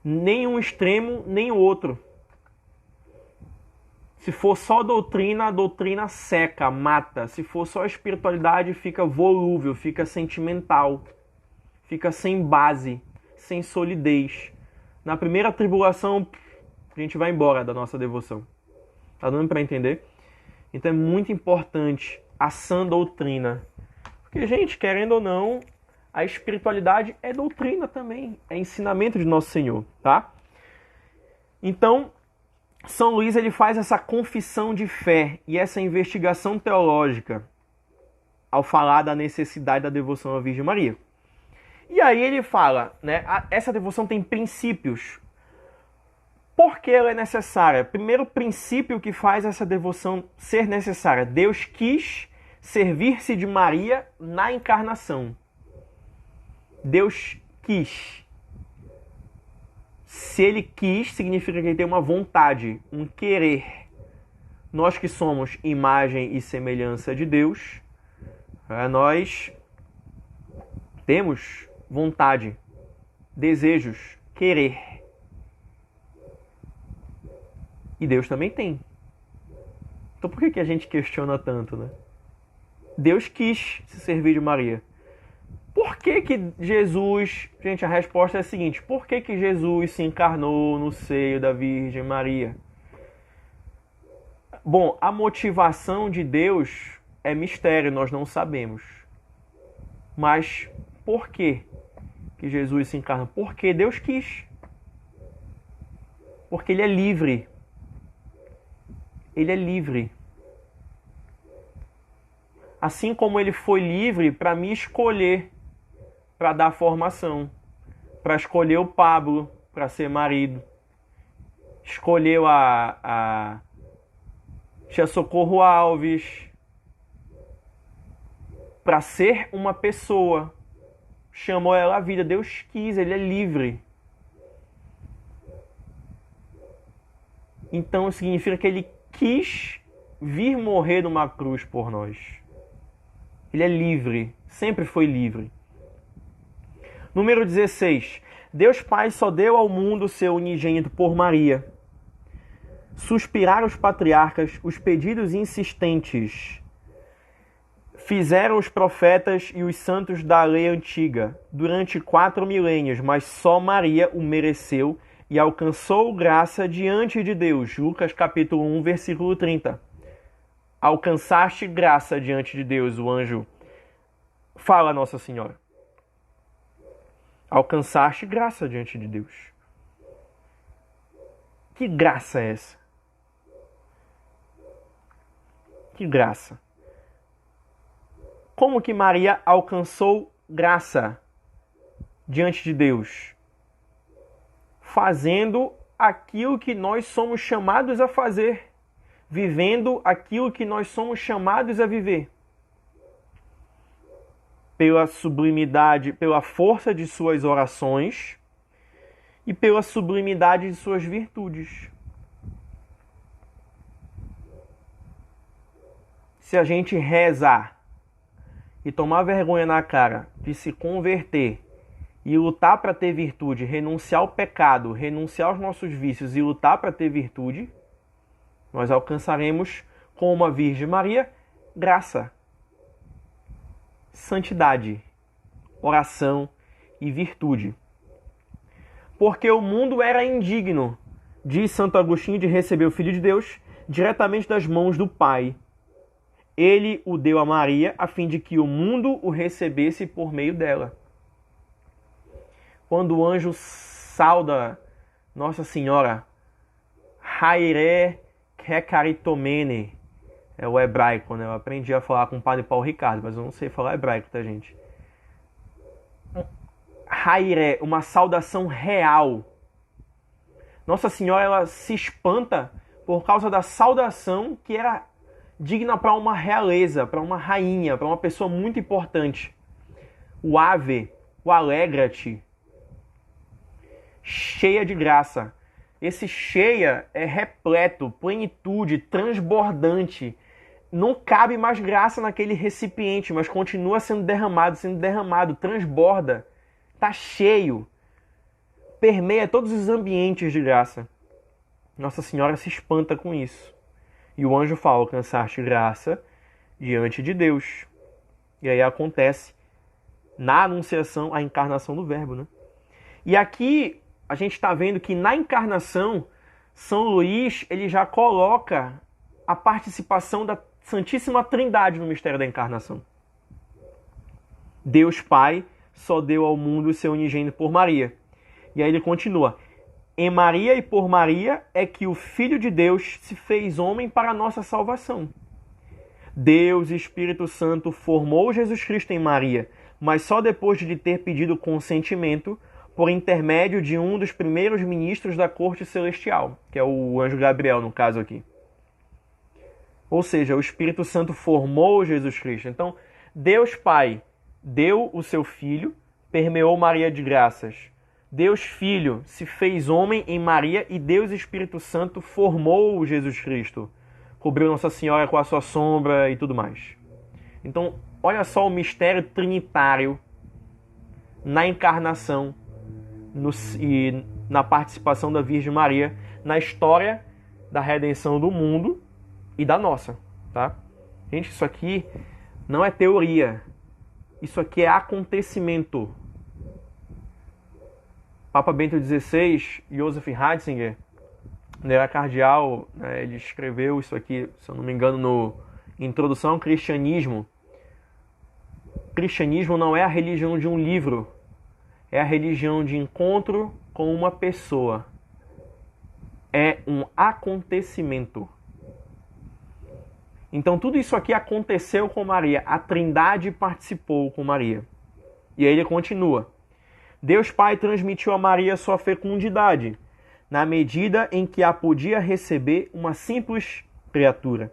Nem um extremo, nem o outro. Se for só doutrina, a doutrina seca, mata. Se for só espiritualidade, fica volúvel, fica sentimental. Fica sem base, sem solidez. Na primeira tribulação, a gente vai embora da nossa devoção. Tá dando para entender? Então é muito importante a sã doutrina. Porque, gente, querendo ou não, a espiritualidade é doutrina também. É ensinamento de Nosso Senhor, tá? Então, São Luís ele faz essa confissão de fé e essa investigação teológica ao falar da necessidade da devoção à Virgem Maria. E aí ele fala, né, essa devoção tem princípios. Por que ela é necessária? Primeiro princípio que faz essa devoção ser necessária. Deus quis servir-se de Maria na encarnação. Deus quis. Se ele quis, significa que ele tem uma vontade, um querer. Nós que somos imagem e semelhança de Deus, nós temos vontade, desejos, querer. E Deus também tem. Então por que a gente questiona tanto, né? Deus quis se servir de Maria. Por que Jesus... Gente, a resposta é a seguinte. Por que Jesus se encarnou no seio da Virgem Maria? Bom, a motivação de Deus é mistério, nós não sabemos. Mas por que Jesus se encarna? Porque Deus quis. Porque Ele é livre. Ele é livre. Assim como Ele foi livre para me escolher, para dar formação, para escolher o Pablo para ser marido, escolheu a Tia Socorro Alves para ser uma pessoa, chamou ela à vida. Deus quis, Ele é livre. Então significa que Ele quis vir morrer numa cruz por nós. Ele é livre, sempre foi livre. Número 16. Deus Pai só deu ao mundo seu unigênito por Maria. Suspiraram os patriarcas, os pedidos insistentes. Fizeram os profetas e os santos da lei antiga durante 4 milênios, mas só Maria o mereceu e alcançou graça diante de Deus. Lucas capítulo 1, versículo 30. Alcançaste graça diante de Deus, o anjo fala a Nossa Senhora. Alcançaste graça diante de Deus. Que graça é essa? Que graça. Como que Maria alcançou graça diante de Deus? Fazendo aquilo que nós somos chamados a fazer. Vivendo aquilo que nós somos chamados a viver. Pela sublimidade, pela força de suas orações e pela sublimidade de suas virtudes. Se a gente rezar e tomar vergonha na cara de se converter e lutar para ter virtude, renunciar ao pecado, renunciar aos nossos vícios e lutar para ter virtude, nós alcançaremos, como a Virgem Maria, graça, santidade, oração e virtude. Porque o mundo era indigno, diz Santo Agostinho, de receber o Filho de Deus diretamente das mãos do Pai. Ele o deu a Maria a fim de que o mundo o recebesse por meio dela. Quando o anjo sauda Nossa Senhora, Haire Kekaritomene, é o hebraico, né? Eu aprendi a falar com o padre Paulo Ricardo, mas eu não sei falar hebraico, tá, gente? Haire, uma saudação real. Nossa Senhora ela se espanta por causa da saudação que era digna para uma realeza, para uma rainha, para uma pessoa muito importante. O Ave, o Alegra-te, cheia de graça. Esse cheia é repleto, plenitude, transbordante. Não cabe mais graça naquele recipiente, mas continua sendo derramado, transborda. Está cheio. Permeia todos os ambientes de graça. Nossa Senhora se espanta com isso. E o anjo fala, alcançaste graça diante de Deus. E aí acontece na anunciação a encarnação do Verbo, né? E aqui a gente está vendo que na encarnação, São Luís ele já coloca a participação da Santíssima Trindade no mistério da encarnação. Deus Pai só deu ao mundo o seu unigênito por Maria. E aí ele continua. Em Maria e por Maria é que o Filho de Deus se fez homem para a nossa salvação. Deus, Espírito Santo, formou Jesus Cristo em Maria, mas só depois de lhe ter pedido consentimento por intermédio de um dos primeiros ministros da corte celestial, que é o anjo Gabriel, no caso aqui. Ou seja, o Espírito Santo formou Jesus Cristo. Então, Deus Pai deu o seu Filho, permeou Maria de graças. Deus Filho se fez homem em Maria e Deus Espírito Santo formou Jesus Cristo. Cobriu Nossa Senhora com a sua sombra e tudo mais. Então, olha só o mistério trinitário na encarnação e na participação da Virgem Maria na história da redenção do mundo e da nossa, tá? Gente, isso aqui não é teoria. Isso aqui é acontecimento. Papa Bento XVI, Joseph Ratzinger, ele era cardeal, né, ele escreveu isso aqui, se eu não me engano, no Introdução ao Cristianismo. O cristianismo não é a religião de um livro, é a religião de encontro com uma pessoa. É um acontecimento. Então tudo isso aqui aconteceu com Maria. A Trindade participou com Maria. E aí ele continua. Deus Pai transmitiu a Maria sua fecundidade, na medida em que a podia receber uma simples criatura,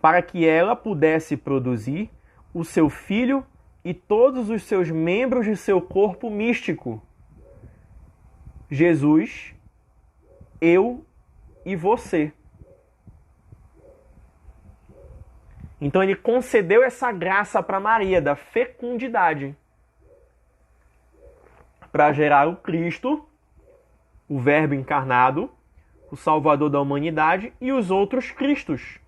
para que ela pudesse produzir o seu filho e todos os seus membros de seu corpo místico. Jesus, eu e você. Então ele concedeu essa graça para Maria da fecundidade para gerar o Cristo, o Verbo encarnado, o Salvador da humanidade e os outros Cristos,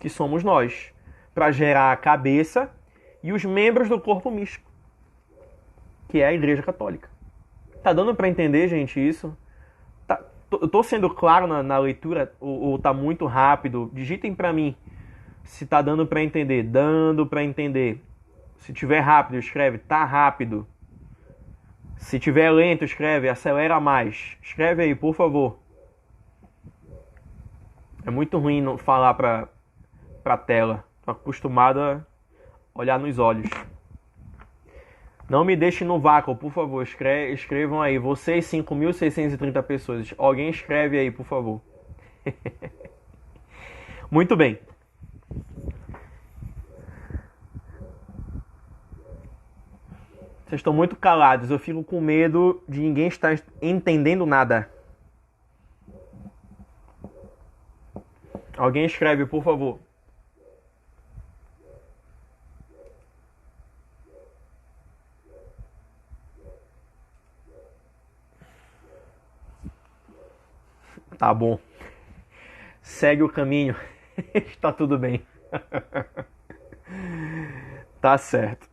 que somos nós, para gerar a cabeça e os membros do corpo místico, que é a Igreja Católica. Tá dando para entender, gente, isso? Eu tô sendo claro na leitura ou tá muito rápido? Digitem para mim se tá dando para entender. Dando para entender. Se tiver rápido, escreve tá rápido. Se tiver lento, escreve acelera mais. Escreve aí, por favor. É muito ruim não falar pra tela. Tô acostumado a olhar nos olhos. Não me deixem no vácuo, por favor. Escrevam aí. Vocês, 5.630 pessoas. Alguém escreve aí, por favor. Muito bem. Vocês estão muito calados. Eu fico com medo de ninguém estar entendendo nada. Alguém escreve, por favor. Tá bom. Segue o caminho. Está tudo bem. Tá certo.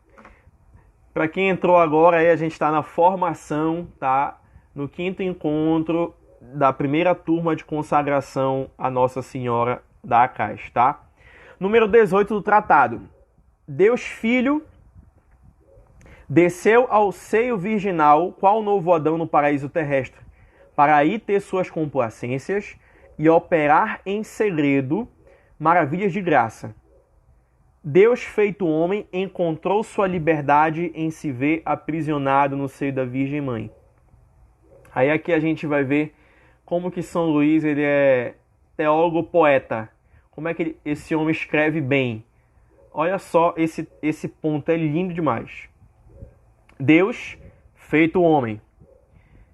Para quem entrou agora, aí a gente está na formação, tá? No 5º encontro da primeira turma de consagração a Nossa Senhora da Acás, tá? Número 18 do tratado. Deus Filho desceu ao seio virginal, qual novo Adão no paraíso terrestre, para aí ter suas complacências e operar em segredo maravilhas de graça. Deus feito homem encontrou sua liberdade em se ver aprisionado no seio da Virgem Mãe. Aí aqui a gente vai ver como que São Luís ele é teólogo poeta. Como é que esse homem escreve bem. Olha só, esse ponto é lindo demais. Deus, feito homem,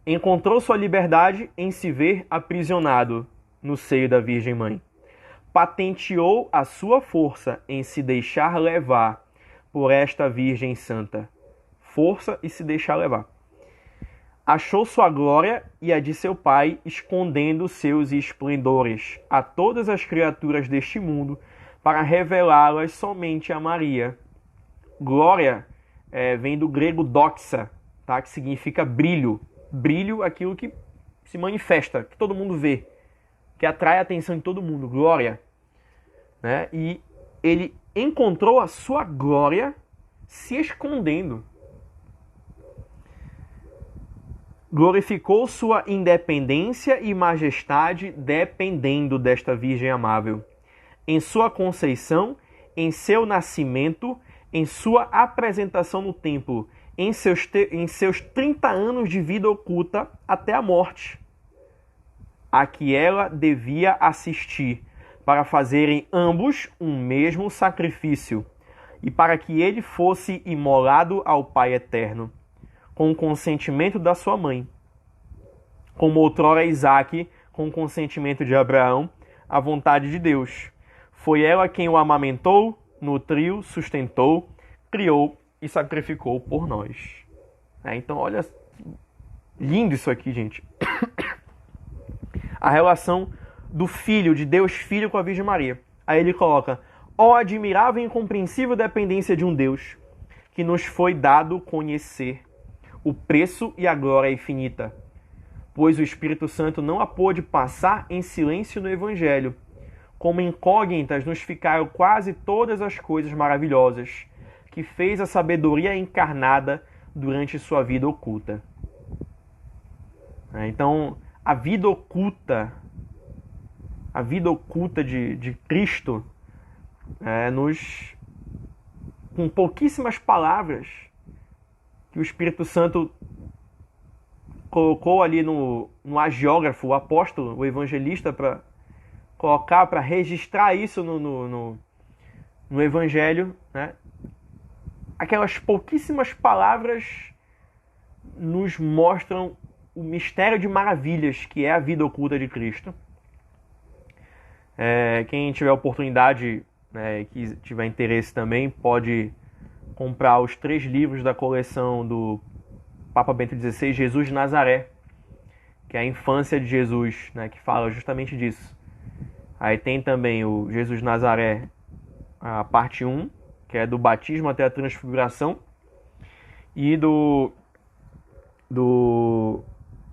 encontrou sua liberdade em se ver aprisionado no seio da Virgem Mãe. Patenteou a sua força em se deixar levar por esta Virgem Santa. Força e se deixar levar. Achou sua glória e a de seu Pai, escondendo seus esplendores a todas as criaturas deste mundo, para revelá-las somente a Maria. Glória vem do grego doxa, tá? Que significa brilho. Brilho, aquilo que se manifesta, que todo mundo vê, que atrai a atenção de todo mundo. Glória. Né? E ele encontrou a sua glória se escondendo. Glorificou sua independência e majestade dependendo desta Virgem amável. Em sua conceição, em seu nascimento, em sua apresentação no templo, em seus 30 anos de vida oculta até a morte, a que ela devia assistir, para fazerem ambos um mesmo sacrifício, e para que ele fosse imolado ao Pai Eterno, com o consentimento da sua mãe, como outrora Isaque, com o consentimento de Abraão, à vontade de Deus. Foi ela quem o amamentou, nutriu, sustentou, criou e sacrificou por nós. Então, olha, lindo isso aqui, gente. A relação do Filho, de Deus Filho com a Virgem Maria. Aí ele coloca: ó admirável e incompreensível dependência de um Deus, que nos foi dado conhecer o preço e a glória infinita, pois o Espírito Santo não a pôde passar em silêncio no Evangelho. Como incógnitas nos ficaram quase todas as coisas maravilhosas que fez a sabedoria encarnada durante sua vida oculta. Então, a vida oculta de Cristo, com pouquíssimas palavras, que o Espírito Santo colocou ali no agiógrafo, o apóstolo, o evangelista, para colocar, para registrar isso no Evangelho, né? Aquelas pouquíssimas palavras nos mostram o mistério de maravilhas que é a vida oculta de Cristo. Quem tiver oportunidade, que tiver interesse também, pode comprar os 3 livros da coleção do Papa Bento XVI, Jesus de Nazaré, que é a infância de Jesus, né, que fala justamente disso. Aí tem também o Jesus de Nazaré, a parte 1, que é do batismo até a transfiguração, e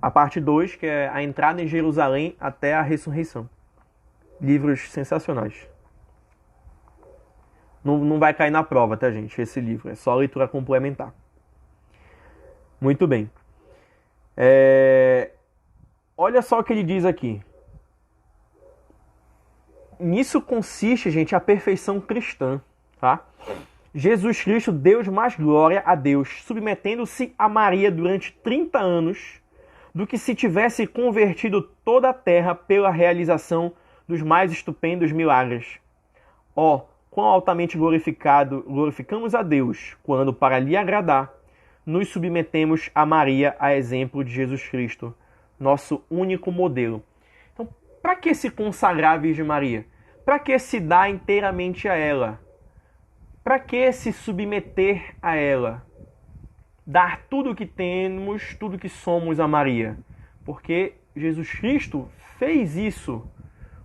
a parte 2, que é a entrada em Jerusalém até a ressurreição. Livros sensacionais. Não vai cair na prova, tá, gente? Esse livro é só leitura complementar. Muito bem. Olha só o que ele diz aqui. Nisso consiste, gente, a perfeição cristã, tá? Jesus Cristo deu mais glória a Deus, submetendo-se a Maria durante 30 anos, do que se tivesse convertido toda a terra pela realização dos mais estupendos milagres. Quão altamente glorificamos a Deus, quando, para lhe agradar, nos submetemos a Maria, a exemplo de Jesus Cristo, nosso único modelo. Então, para que se consagrar à Virgem Maria? Para que se dar inteiramente a ela? Para que se submeter a ela? Dar tudo o que temos, tudo o que somos a Maria? Porque Jesus Cristo fez isso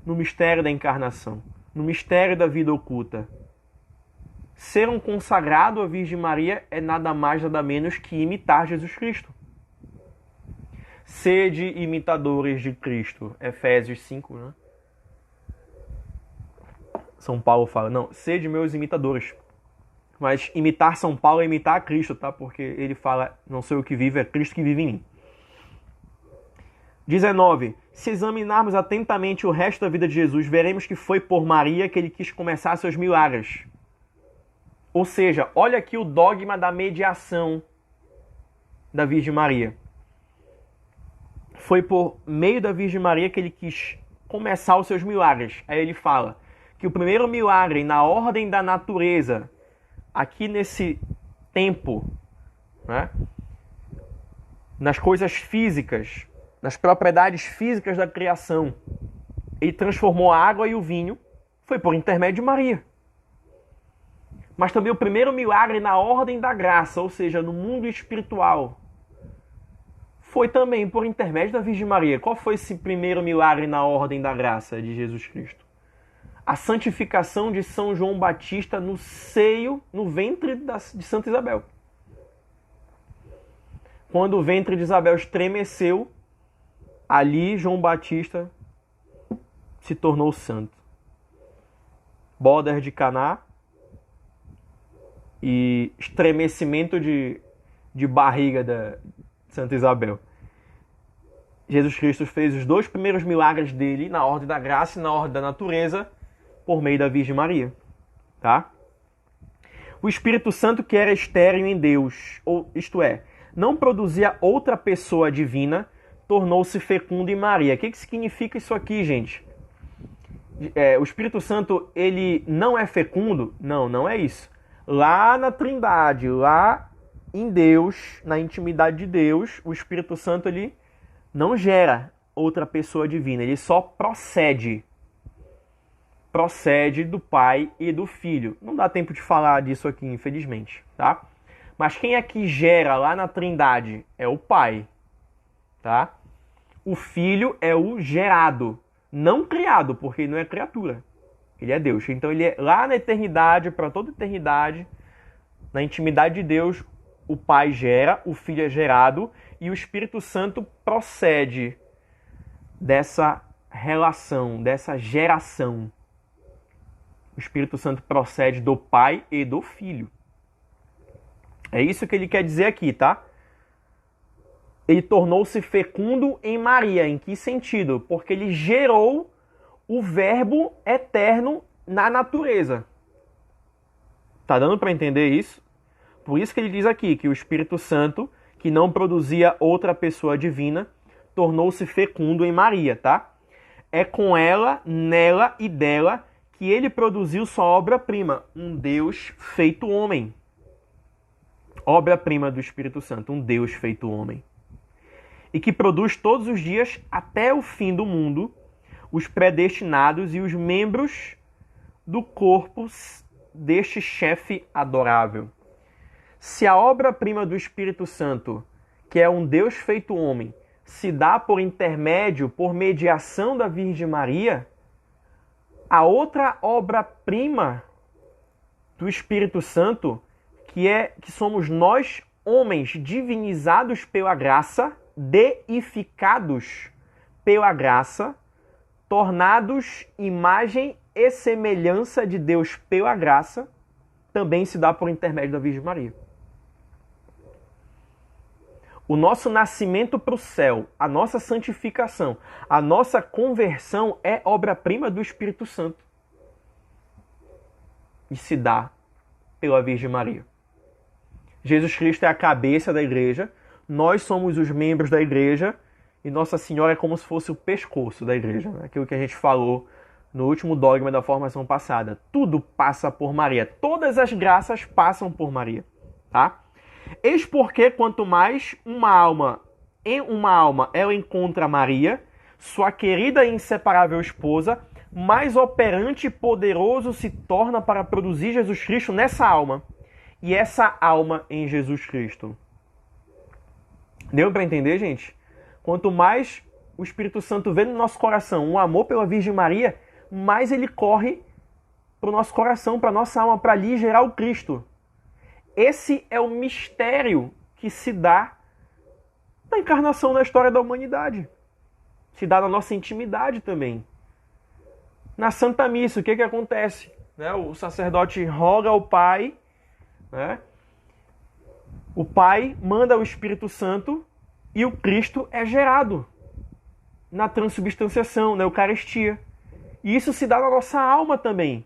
no mistério da encarnação, no mistério da vida oculta. Ser um consagrado à Virgem Maria é nada mais, nada menos que imitar Jesus Cristo. Sede imitadores de Cristo. Efésios 5, né? São Paulo fala, não, sede meus imitadores. Mas imitar São Paulo é imitar a Cristo, tá? Porque ele fala, não sou eu que vivo, é Cristo que vive em mim. 19. Se examinarmos atentamente o resto da vida de Jesus, veremos que foi por Maria que ele quis começar seus milagres. Ou seja, olha aqui o dogma da mediação da Virgem Maria. foi por meio da Virgem Maria que ele quis começar os seus milagres. Aí ele fala que o primeiro milagre na ordem da natureza, aqui nesse tempo, né, nas coisas físicas, nas propriedades físicas da criação, ele transformou a água e o vinho, foi por intermédio de Maria. Mas também o primeiro milagre na ordem da graça, ou seja, no mundo espiritual, foi também por intermédio da Virgem Maria. Qual foi esse primeiro milagre na ordem da graça de Jesus Cristo? A santificação de São João Batista no seio, no ventre de Santa Isabel. Quando o ventre de Isabel estremeceu, ali João Batista se tornou santo. Bodas de Caná e estremecimento de barriga da Santa Isabel. Jesus Cristo fez os dois primeiros milagres dele na ordem da graça e na ordem da natureza por meio da Virgem Maria, tá? O Espírito Santo, que era estéril em Deus, ou isto é, não produzia outra pessoa divina, tornou-se fecundo em Maria. O que significa isso aqui, gente? O Espírito Santo, ele não é fecundo? Não, não é isso. Lá na Trindade, lá em Deus, na intimidade de Deus, o Espírito Santo, ele não gera outra pessoa divina, ele só procede do Pai e do Filho. Não dá tempo de falar disso aqui, infelizmente, tá? Mas quem é que gera lá na Trindade? É o Pai, tá? O Filho é o gerado, não criado, porque ele não é criatura. Ele é Deus. Então ele é lá na eternidade, para toda eternidade, na intimidade de Deus, o Pai gera, o Filho é gerado e o Espírito Santo procede dessa relação, dessa geração. O Espírito Santo procede do Pai e do Filho. É isso que ele quer dizer aqui, tá? Ele tornou-se fecundo em Maria. Em que sentido? Porque ele gerou o Verbo eterno na natureza. Tá dando para entender isso? Por isso que ele diz aqui que o Espírito Santo, que não produzia outra pessoa divina, tornou-se fecundo em Maria, tá? É com ela, nela e dela que ele produziu sua obra-prima, um Deus feito homem. Obra-prima do Espírito Santo, um Deus feito homem. E que produz todos os dias, até o fim do mundo, os predestinados e os membros do corpo deste chefe adorável. Se a obra-prima do Espírito Santo, que é um Deus feito homem, se dá por intermédio, por mediação da Virgem Maria, a outra obra-prima do Espírito Santo, que somos nós, homens divinizados pela graça, deificados pela graça, tornados imagem e semelhança de Deus pela graça, também se dá por intermédio da Virgem Maria. O nosso nascimento para o céu, a nossa santificação, a nossa conversão é obra-prima do Espírito Santo. E se dá pela Virgem Maria. Jesus Cristo é a cabeça da igreja, nós somos os membros da igreja e Nossa Senhora é como se fosse o pescoço da igreja. Né? Aquilo que a gente falou no último dogma da formação passada. Tudo passa por Maria. Todas as graças passam por Maria. Tá? Eis porque quanto mais uma alma ela encontra Maria, sua querida e inseparável esposa, mais operante e poderoso se torna para produzir Jesus Cristo nessa alma. E essa alma em Jesus Cristo. Deu para entender, gente? Quanto mais o Espírito Santo vê no nosso coração um amor pela Virgem Maria, mais ele corre para o nosso coração, para a nossa alma, para ali gerar o Cristo. Esse é o mistério que se dá na encarnação na história da humanidade. Se dá na nossa intimidade também. Na Santa Missa, o que acontece? O sacerdote roga ao Pai, né? O Pai manda o Espírito Santo e o Cristo é gerado na transubstanciação, na Eucaristia. E isso se dá na nossa alma também.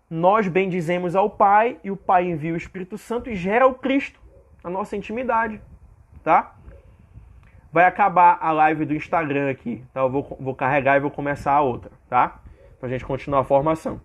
Nós bendizemos ao Pai e o Pai envia o Espírito Santo e gera o Cristo na nossa intimidade. Tá? vai acabar a live do Instagram aqui, tá? Eu vou carregar e vou começar a outra, tá? Pra gente continuar a formação.